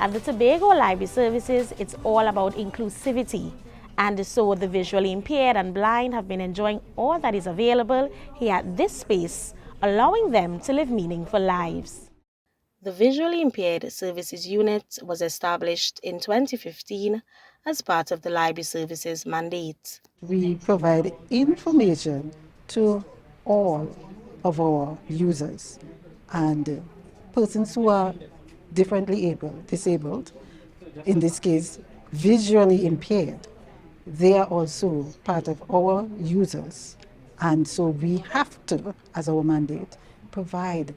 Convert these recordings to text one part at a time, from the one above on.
At the Tobago Library Services, it's all about inclusivity. And so the visually impaired and blind have been enjoying all that is available here at this space, allowing them to live meaningful lives. The Visually Impaired Services Unit was established in 2015 as part of the Library Services mandate. We provide information to all of our users and persons who are differently disabled, in this case, visually impaired. They are also part of our users. And so we have to, as our mandate, provide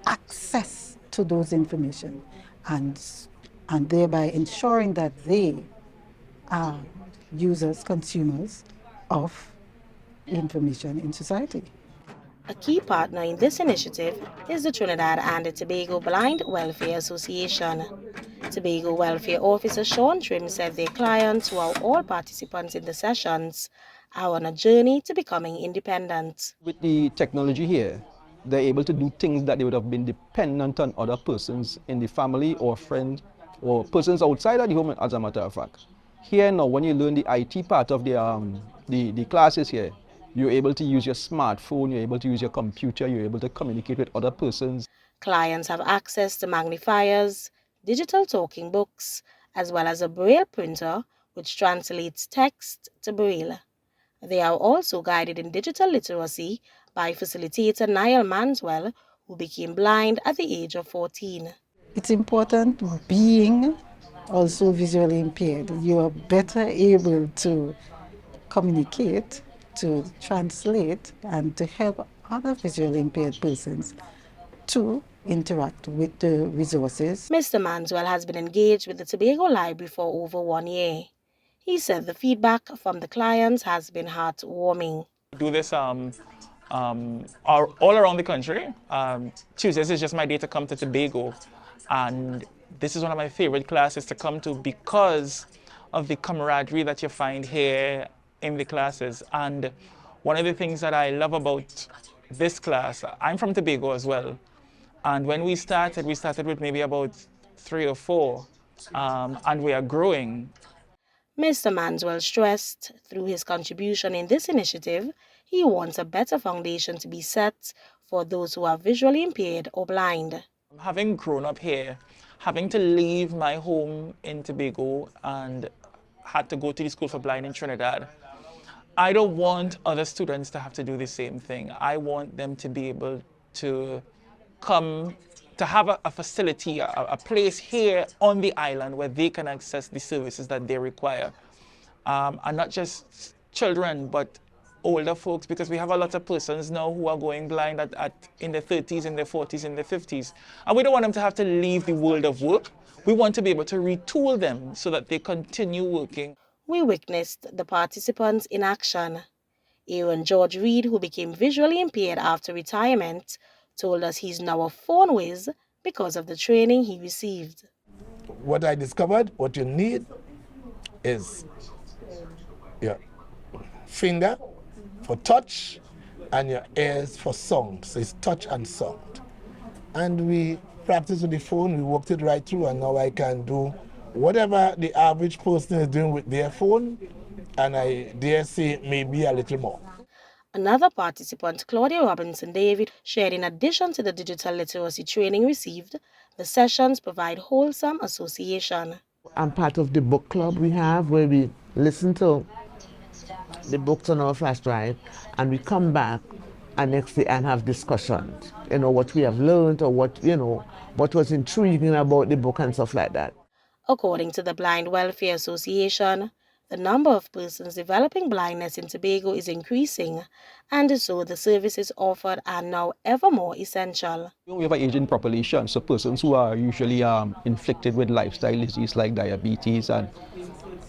access to those information and thereby ensuring that they are users, consumers of information in society. A key partner in this initiative is the Trinidad and Tobago Blind Welfare Association. Tobago Welfare Officer Sean Trim said their clients, who are all participants in the sessions, are on a journey to becoming independent. With the technology here, they're able to do things that they would have been dependent on other persons in the family or friends or persons outside of the home, as a matter of fact. Here now, when you learn the IT part of the classes here, you're able to use your smartphone, you're able to use your computer, you're able to communicate with other persons. Clients have access to magnifiers, digital talking books, as well as a Braille printer, which translates text to Braille. They are also guided in digital literacy by facilitator Niall Manswell, who became blind at the age of 14. It's important being also visually impaired. You are better able to communicate, to translate, and to help other visually impaired persons to interact with the resources. Mr. Manswell has been engaged with the Tobago Library for over 1 year. He said the feedback from the clients has been heartwarming. We do this all around the country. Tuesdays is just my day to come to Tobago, and this is one of my favorite classes to come to because of the camaraderie that you find here in the classes. And one of the things that I love about this class, I'm from Tobago as well, and when we started with maybe about 3 or 4, and we are growing. Mr. Manswell stressed through his contribution in this initiative, he wants a better foundation to be set for those who are visually impaired or blind. Having grown up here, having to leave my home in Tobago and had to go to the School for Blind in Trinidad, I don't want other students to have to do the same thing. I want them to be able to come to have a facility, a place here on the island where they can access the services that they require. And not just children, but older folks, because we have a lot of persons now who are going blind in their 30s, in their 40s, in their 50s. And we don't want them to have to leave the world of work. We want to be able to retool them so that they continue working. We witnessed the participants in action. Aaron George Reed, who became visually impaired after retirement, told us he's now a phone whiz because of the training he received. What I discovered, what you need is your finger for touch and your ears for sound. So it's touch and sound. And we practiced with the phone, we worked it right through, and now I can do whatever the average person is doing with their phone, and I dare say maybe a little more. Another participant, Claudia Robinson David, shared in addition to the digital literacy training received, the sessions provide wholesome association. I'm part of the book club we have, where we listen to the books on our flash drive and we come back and next day and have discussions, what we have learned or what was intriguing about the book and stuff like that. According to the Blind Welfare Association, the number of persons developing blindness in Tobago is increasing, and so the services offered are now ever more essential. We have an aging population, so persons who are usually inflicted with lifestyle disease like diabetes and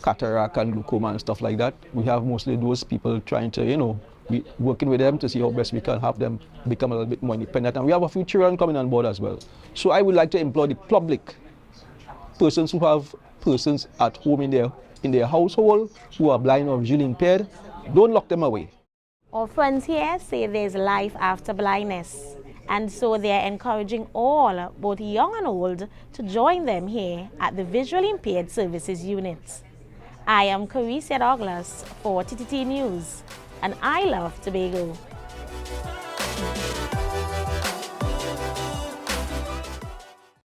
cataract and glaucoma and stuff like that. We have mostly those people trying to, be working with them to see how best we can have them become a little bit more independent. And we have a few children coming on board as well. So I would like to implore the public, persons who have persons at home in their household who are blind or visually impaired, don't lock them away. Our friends here say there's life after blindness, And so they are encouraging all, both young and old, to join them here at the Visually Impaired Services Unit. I am Caricia Douglas for TTT News, and I love Tobago.